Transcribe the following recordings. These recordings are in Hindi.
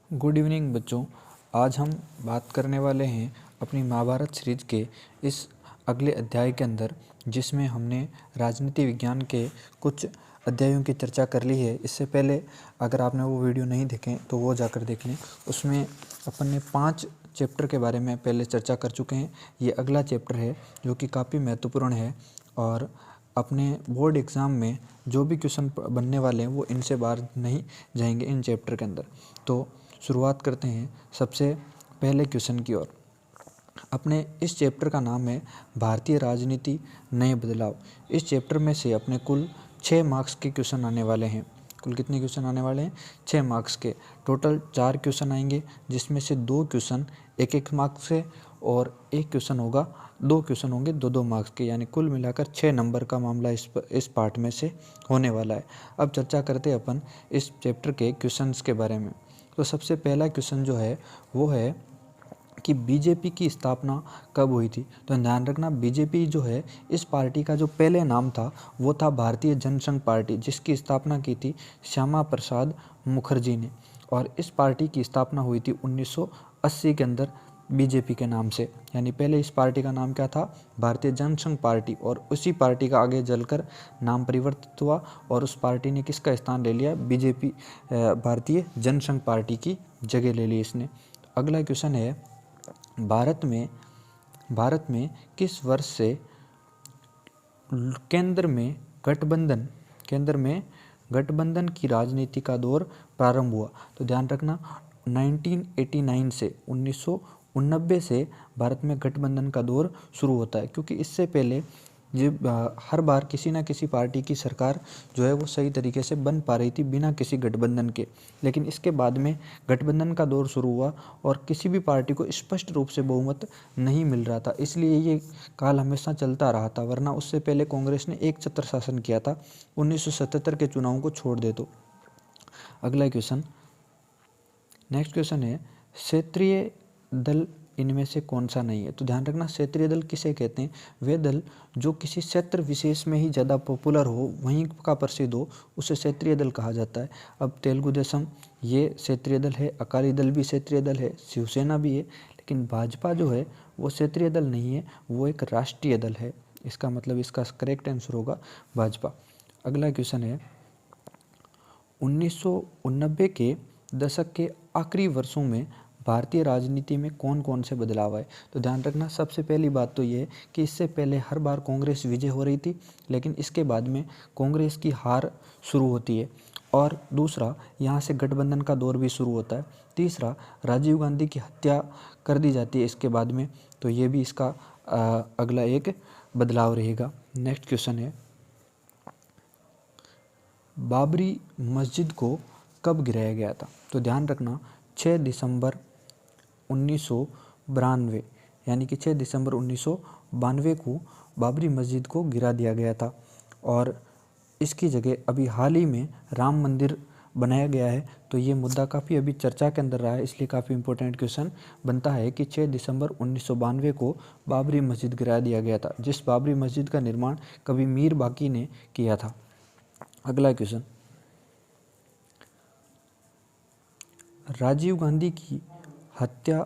गुड इवनिंग बच्चों। आज हम बात करने वाले हैं अपनी महाभारत सीरीज के इस अगले अध्याय के अंदर, जिसमें हमने राजनीति विज्ञान के कुछ अध्यायों की चर्चा कर ली है। इससे पहले अगर आपने वो वीडियो नहीं देखें तो वो जाकर देख लें। उसमें अपन ने 5 चैप्टर के बारे में पहले चर्चा कर चुके हैं। ये अगला चैप्टर है जो कि काफ़ी महत्वपूर्ण है और अपने बोर्ड एग्ज़ाम में जो भी क्वेश्चन बनने वाले हैं वो इनसे बाहर नहीं जाएंगे इन चैप्टर के अंदर। तो शुरुआत करते हैं सबसे पहले क्वेश्चन की ओर। अपने इस चैप्टर का नाम है भारतीय राजनीति नए बदलाव। इस चैप्टर में से अपने कुल 6 मार्क्स के क्वेश्चन आने वाले हैं। कुल कितने क्वेश्चन आने वाले हैं? 6 मार्क्स के। टोटल 4 क्वेश्चन आएंगे, जिसमें से 2 क्वेश्चन 1-1 मार्क्स से और 1 क्वेश्चन होगा 2 क्वेश्चन होंगे 2-2 मार्क्स के, यानी कुल मिलाकर 6 नंबर का मामला इस पार्ट में से होने वाला है। अब चर्चा करते हैं अपन इस चैप्टर के क्वेश्चंस के बारे में। तो सबसे पहला क्वेश्चन जो है वो है कि बीजेपी की स्थापना कब हुई थी। तो ध्यान रखना, बीजेपी जो है इस पार्टी का जो पहले नाम था वो था भारतीय जनसंघ पार्टी, जिसकी स्थापना की थी श्यामा प्रसाद मुखर्जी ने। और इस पार्टी की स्थापना हुई थी 1980 के अंदर बीजेपी के नाम से। यानी पहले इस पार्टी का नाम क्या था? भारतीय जनसंघ पार्टी। और उसी पार्टी का आगे चलकर नाम परिवर्तित हुआ और उस पार्टी ने किसका स्थान ले लिया? बीजेपी, भारतीय जनसंघ पार्टी की जगह ले ली इसने। अगला क्वेश्चन है, भारत में किस वर्ष से केंद्र में गठबंधन की राजनीति का दौर प्रारंभ हुआ। तो ध्यान रखना, 1989 से 1989 से भारत में गठबंधन का दौर शुरू होता है, क्योंकि इससे पहले जब हर बार किसी ना किसी पार्टी की सरकार जो है वो सही तरीके से बन पा रही थी बिना किसी गठबंधन के। लेकिन इसके बाद में गठबंधन का दौर शुरू हुआ और किसी भी पार्टी को स्पष्ट रूप से बहुमत नहीं मिल रहा था, इसलिए ये काल हमेशा चलता रहा था। वरना उससे पहले कांग्रेस ने एक छत्र शासन किया था 1977 के चुनावों को छोड़ दे तो। अगला क्वेश्चन, नेक्स्ट क्वेश्चन है, क्षेत्रीय दल इनमें से कौन सा नहीं है। तो ध्यान रखना, क्षेत्रीय दल किसे कहते हैं? वे दल जो किसी क्षेत्र विशेष में ही ज़्यादा पॉपुलर हो, वहीं का प्रसिद्ध हो, उसे क्षेत्रीय दल कहा जाता है। अब तेलुगु देशम ये क्षेत्रीय दल है, अकाली दल भी क्षेत्रीय दल है, शिवसेना भी है, लेकिन भाजपा जो है वो क्षेत्रीय दल नहीं है, वो एक राष्ट्रीय दल है। इसका मतलब इसका करेक्ट आंसर होगा भाजपा। अगला क्वेश्चन है, 1990 के दशक के आखिरी वर्षों में भारतीय राजनीति में कौन कौन से बदलाव आए। तो ध्यान रखना, सबसे पहली बात तो ये है कि इससे पहले हर बार कांग्रेस विजय हो रही थी, लेकिन इसके बाद में कांग्रेस की हार शुरू होती है। और दूसरा, यहाँ से गठबंधन का दौर भी शुरू होता है। तीसरा, राजीव गांधी की हत्या कर दी जाती है इसके बाद में, तो ये भी इसका अगला एक बदलाव रहेगा। नेक्स्ट क्वेश्चन है, बाबरी मस्जिद को कब गिराया गया था। तो ध्यान रखना, 6 दिसंबर 1992, यानी कि 6 दिसंबर 1992 को बाबरी मस्जिद को गिरा दिया गया था। और इसकी जगह अभी हाल ही में राम मंदिर बनाया गया है। तो ये मुद्दा काफ़ी अभी चर्चा के अंदर रहा है, इसलिए काफ़ी इंपॉर्टेंट क्वेश्चन बनता है कि 6 दिसंबर 1992 को बाबरी मस्जिद गिरा दिया गया था, जिस बाबरी मस्जिद का निर्माण कभी मीर बाकी ने किया था। अगला क्वेश्चन, राजीव गांधी की हत्या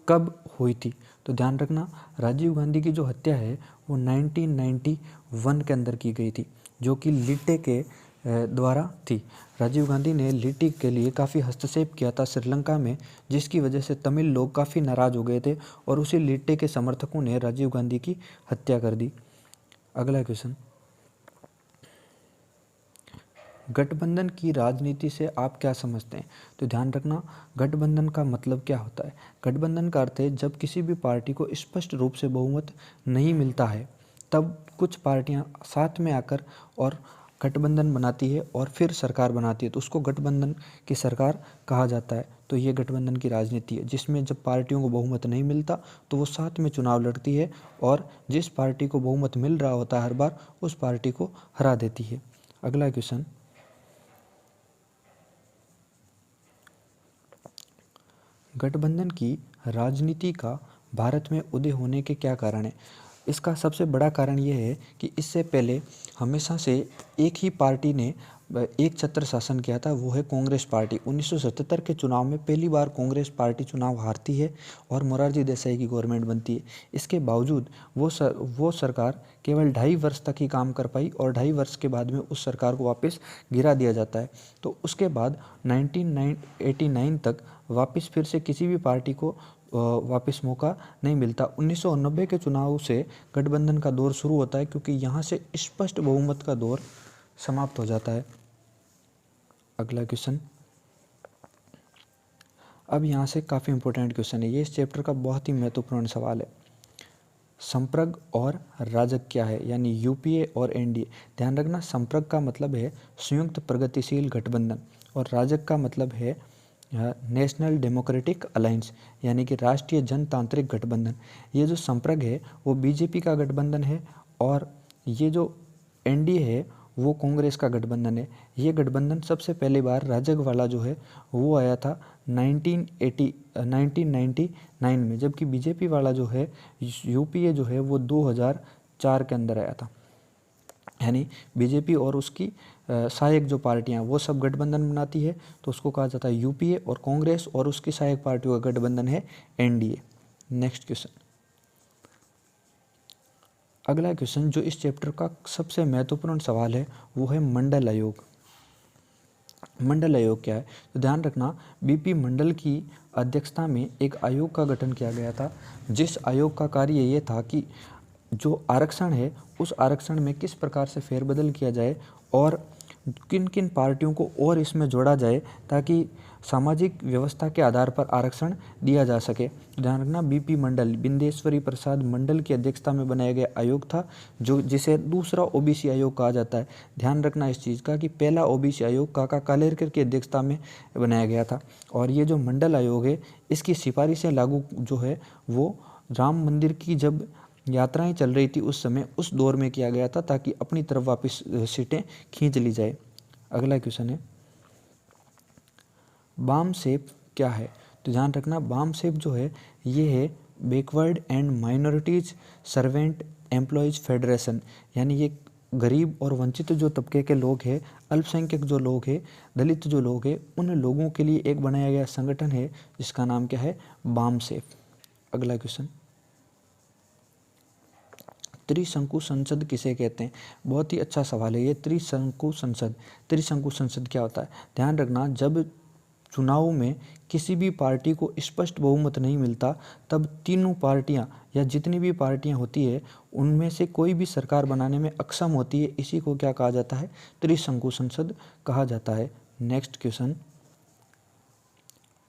कब हुई थी। तो ध्यान रखना, राजीव गांधी की जो हत्या है वो 1991 के अंदर की गई थी, जो कि लिट्टे के द्वारा थी। राजीव गांधी ने लिट्टी के लिए काफ़ी हस्तक्षेप किया था श्रीलंका में, जिसकी वजह से तमिल लोग काफ़ी नाराज़ हो गए थे और उसी लिट्टे के समर्थकों ने राजीव गांधी की हत्या कर दी। अगला क्वेश्चन, गठबंधन की राजनीति से आप क्या समझते हैं। तो ध्यान रखना, गठबंधन का मतलब क्या होता है? गठबंधन का अर्थ है जब किसी भी पार्टी को स्पष्ट रूप से बहुमत नहीं मिलता है, तब कुछ पार्टियां साथ में आकर और गठबंधन बनाती है और फिर सरकार बनाती है, तो उसको गठबंधन की सरकार कहा जाता है। तो ये गठबंधन की राजनीति है, जिसमें जब पार्टियों को बहुमत नहीं मिलता तो वो साथ में चुनाव लड़ती है और जिस पार्टी को बहुमत मिल रहा होता है हर बार, उस पार्टी को हरा देती है। अगला क्वेश्चन, गठबंधन की राजनीति का भारत में उदय होने के क्या कारण हैं। इसका सबसे बड़ा कारण यह है कि इससे पहले हमेशा से एक ही पार्टी ने एक छत्र शासन किया था वो है कांग्रेस पार्टी। 1977 के चुनाव में पहली बार कांग्रेस पार्टी चुनाव हारती है और मोरारजी देसाई की गवर्नमेंट बनती है। इसके बावजूद वो सरकार केवल 2.5 वर्ष तक ही काम कर पाई और 2.5 वर्ष के बाद में उस सरकार को वापस गिरा दिया जाता है। तो उसके बाद 1989 तक वापस फिर से किसी भी पार्टी को वापस मौका नहीं मिलता। 1990 के चुनाव से गठबंधन का दौर शुरू होता है, क्योंकि यहाँ से स्पष्ट बहुमत का दौर समाप्त हो जाता है। अगला क्वेश्चन, अब यहाँ से काफ़ी इंपॉर्टेंट क्वेश्चन है, ये इस चैप्टर का बहुत ही महत्वपूर्ण सवाल है। संप्रग और राजग क्या है, यानी यूपीए और एनडीए। ध्यान रखना, संप्रग का मतलब है संयुक्त प्रगतिशील गठबंधन और राजग का मतलब है नेशनल डेमोक्रेटिक अलायंस, यानी कि राष्ट्रीय जनतांत्रिक गठबंधन। ये जो संप्रग है वो बीजेपी का गठबंधन है और ये जो एनडीए है वो कांग्रेस का गठबंधन है। ये गठबंधन सबसे पहली बार राजग वाला जो है वो आया था 1999 में, जबकि बीजेपी वाला जो है यूपीए जो है वो 2004 के अंदर आया था। यानी बीजेपी और उसकी सहायक जो पार्टियां वो सब गठबंधन बनाती है, तो उसको कहा जाता है यूपीए, और कांग्रेस और उसकी सहायक पार्टियों का गठबंधन है एनडीए। नेक्स्ट क्वेश्चन, अगला क्वेश्चन जो इस चैप्टर का सबसे महत्वपूर्ण सवाल है वो है मंडल आयोग। मंडल आयोग क्या है, तो ध्यान रखना, बीपी मंडल की अध्यक्षता में एक आयोग का गठन किया गया था, जिस आयोग का कार्य ये था कि जो आरक्षण है उस आरक्षण में किस प्रकार से फेरबदल किया जाए और किन किन पार्टियों को और इसमें जोड़ा जाए ताकि सामाजिक व्यवस्था के आधार पर आरक्षण दिया जा सके। ध्यान रखना, बीपी मंडल, बिंदेश्वरी प्रसाद मंडल की अध्यक्षता में बनाया गया आयोग था, जो जिसे दूसरा ओबीसी आयोग कहा जाता है। ध्यान रखना इस चीज़ का कि पहला ओबीसी आयोग काका कालेलकर की अध्यक्षता में बनाया गया था, और ये जो मंडल आयोग है इसकी सिफारिशें लागू जो है वो राम मंदिर की जब यात्राएं चल रही थी उस समय, उस दौर में किया गया था, ताकि अपनी तरफ वापस सीटें खींच ली जाए। अगला क्वेश्चन है, बाम सेप क्या है, तो ध्यान रखना, बाम सेप जो है ये है backward and minorities servant employees federation, यानी ये गरीब और वंचित जो तबके के लोग हैं, अल्पसंख्यक जो लोग हैं, दलित जो लोग हैं, उन लोगों के लिए एक बनाया गया संगठन है जिसका नाम क्या है, बाम सेप। अगला क्वेश्चन, त्रिशंकु संसद किसे कहते हैं, बहुत ही अच्छा सवाल है ये। त्रिशंकु संसद, त्रिशंकु संसद क्या होता है, ध्यान रखना, जब चुनाव में किसी भी पार्टी को स्पष्ट बहुमत नहीं मिलता तब तीनों पार्टियां या जितनी भी पार्टियां होती है उनमें से कोई भी सरकार बनाने में अक्षम होती है, इसी को क्या कहा जाता है, त्रिशंकु संसद कहा जाता है। नेक्स्ट क्वेश्चन,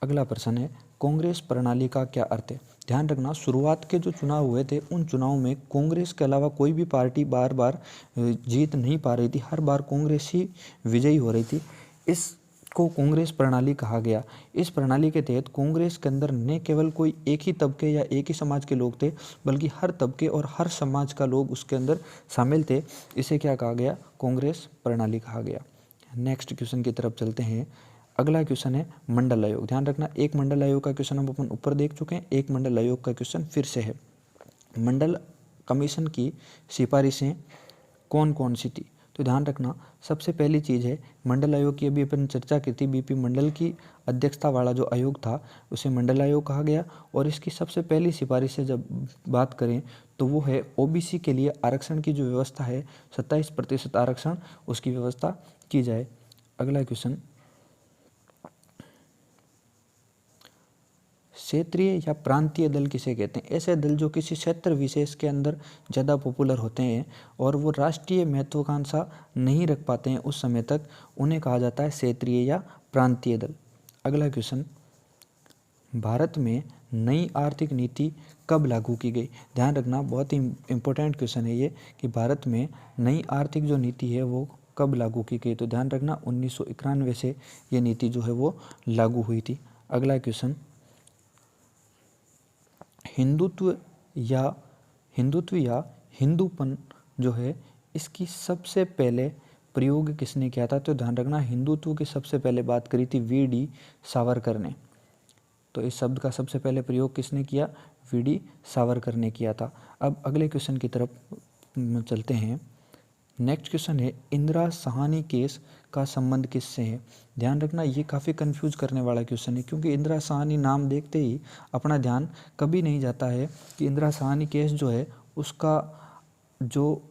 अगला प्रश्न है, कांग्रेस प्रणाली का क्या अर्थ है। ध्यान रखना, शुरुआत के जो चुनाव हुए थे उन चुनाव में कांग्रेस के अलावा कोई भी पार्टी बार बार जीत नहीं पा रही थी, हर बार कांग्रेस ही विजयी हो रही थी। इसको कांग्रेस प्रणाली कहा गया। इस प्रणाली के तहत कांग्रेस के अंदर न केवल कोई एक ही तबके या एक ही समाज के लोग थे, बल्कि हर तबके और हर समाज का लोग उसके अंदर शामिल थे। इसे क्या कहा गया, कांग्रेस प्रणाली कहा गया। नेक्स्ट क्वेश्चन की तरफ चलते हैं। अगला क्वेश्चन है मंडल आयोग। ध्यान रखना, एक मंडल आयोग का क्वेश्चन हम अपन ऊपर देख चुके हैं, एक मंडल आयोग का क्वेश्चन फिर से है। मंडल कमीशन की सिफारिशें कौन कौन सी थी, तो ध्यान रखना, सबसे पहली चीज़ है मंडल आयोग की अभी अपन चर्चा की थी, बीपी मंडल की अध्यक्षता वाला जो आयोग था उसे मंडल आयोग कहा गया। और इसकी सबसे पहली सिफारिश से जब बात करें तो वो है ओबीसी के लिए आरक्षण की जो व्यवस्था है 27% आरक्षण, उसकी व्यवस्था की जाए। अगला क्वेश्चन, क्षेत्रीय या प्रांतीय दल किसे कहते हैं, ऐसे दल जो किसी क्षेत्र विशेष के अंदर ज़्यादा पॉपुलर होते हैं और वो राष्ट्रीय महत्वाकांक्षा नहीं रख पाते हैं उस समय तक, उन्हें कहा जाता है क्षेत्रीय या प्रांतीय दल। अगला क्वेश्चन, भारत में नई आर्थिक नीति कब लागू की गई। ध्यान रखना, बहुत ही इम्पोर्टेंट क्वेश्चन है ये कि भारत में नई आर्थिक जो नीति है वो कब लागू की गई, तो ध्यान रखना 1991 से ये नीति जो है वो लागू हुई थी। अगला क्वेश्चन, हिंदुत्व या हिंदूपन जो है इसकी सबसे पहले प्रयोग किसने किया था, तो ध्यान रखना, हिंदुत्व की सबसे पहले बात करी थी वीडी सावरकर ने। तो इस शब्द का सबसे पहले प्रयोग किसने किया, वीडी सावरकर ने किया था। अब अगले क्वेश्चन की तरफ चलते हैं। नेक्स्ट क्वेश्चन है इंदिरा साहनी केस का संबंध किससे है। ध्यान रखना ये काफ़ी कंफ्यूज करने वाला क्वेश्चन है, क्योंकि इंदिरा साहनी नाम देखते ही अपना ध्यान कभी नहीं जाता है कि इंदिरा साहनी केस जो है उसका जो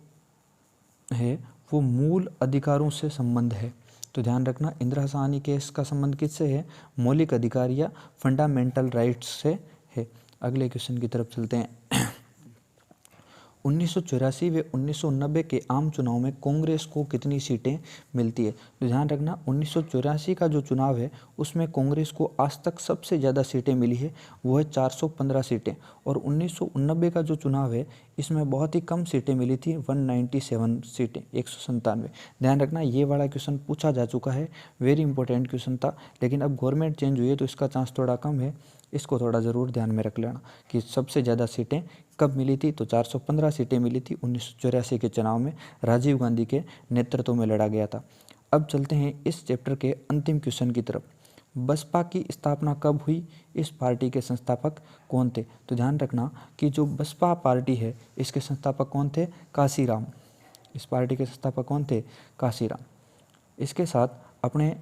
है वो मूल अधिकारों से संबंध है। तो ध्यान रखना इंदिरा साहनी केस का संबंध किससे है, मौलिक अधिकार या फंडामेंटल राइट्स से है। अगले क्वेश्चन की तरफ चलते हैं। 1984 व 1990 के आम चुनाव में कांग्रेस को कितनी सीटें मिलती है। तो ध्यान रखना 1984 का जो चुनाव है उसमें कांग्रेस को आज तक सबसे ज़्यादा सीटें मिली है, वो है 415 सीटें। और 1990 का जो चुनाव है इसमें बहुत ही कम सीटें मिली थी, 197 सीटें, 197। ध्यान रखना ये वाला क्वेश्चन पूछा जा चुका है, वेरी इंपॉर्टेंट क्वेश्चन था, लेकिन अब गवर्नमेंट चेंज हुई है तो इसका चांस थोड़ा कम है। इसको थोड़ा ज़रूर ध्यान में रख लेना कि सबसे ज़्यादा सीटें कब मिली थी। तो 415 सीटें मिली थी 1984 के चुनाव में, राजीव गांधी के नेतृत्व में लड़ा गया था। अब चलते हैं इस चैप्टर के अंतिम क्वेश्चन की तरफ। बसपा की स्थापना कब हुई, इस पार्टी के संस्थापक कौन थे। तो ध्यान रखना कि जो बसपा पार्टी है इसके संस्थापक कौन थे, काशीराम। इस पार्टी के संस्थापक कौन थे, काशीराम। इसके साथ अपने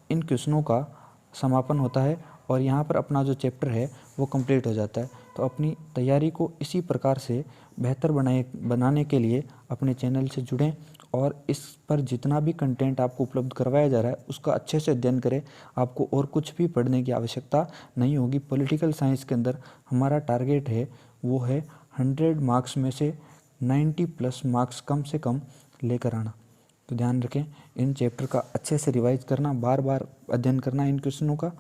इन क्वेश्चनों का समापन होता है और यहाँ पर अपना जो चैप्टर है वो कंप्लीट हो जाता है। तो अपनी तैयारी को इसी प्रकार से बेहतर बनाने के लिए अपने चैनल से जुड़ें और इस पर जितना भी कंटेंट आपको उपलब्ध करवाया जा रहा है उसका अच्छे से अध्ययन करें। आपको और कुछ भी पढ़ने की आवश्यकता नहीं होगी। पॉलिटिकल साइंस के अंदर हमारा टारगेट है वो है 100 मार्क्स में से 90+ मार्क्स कम से कम लेकर आना। तो ध्यान रखें इन चैप्टर का अच्छे से रिवाइज करना, बार बार अध्ययन करना इन क्वेश्चनों का।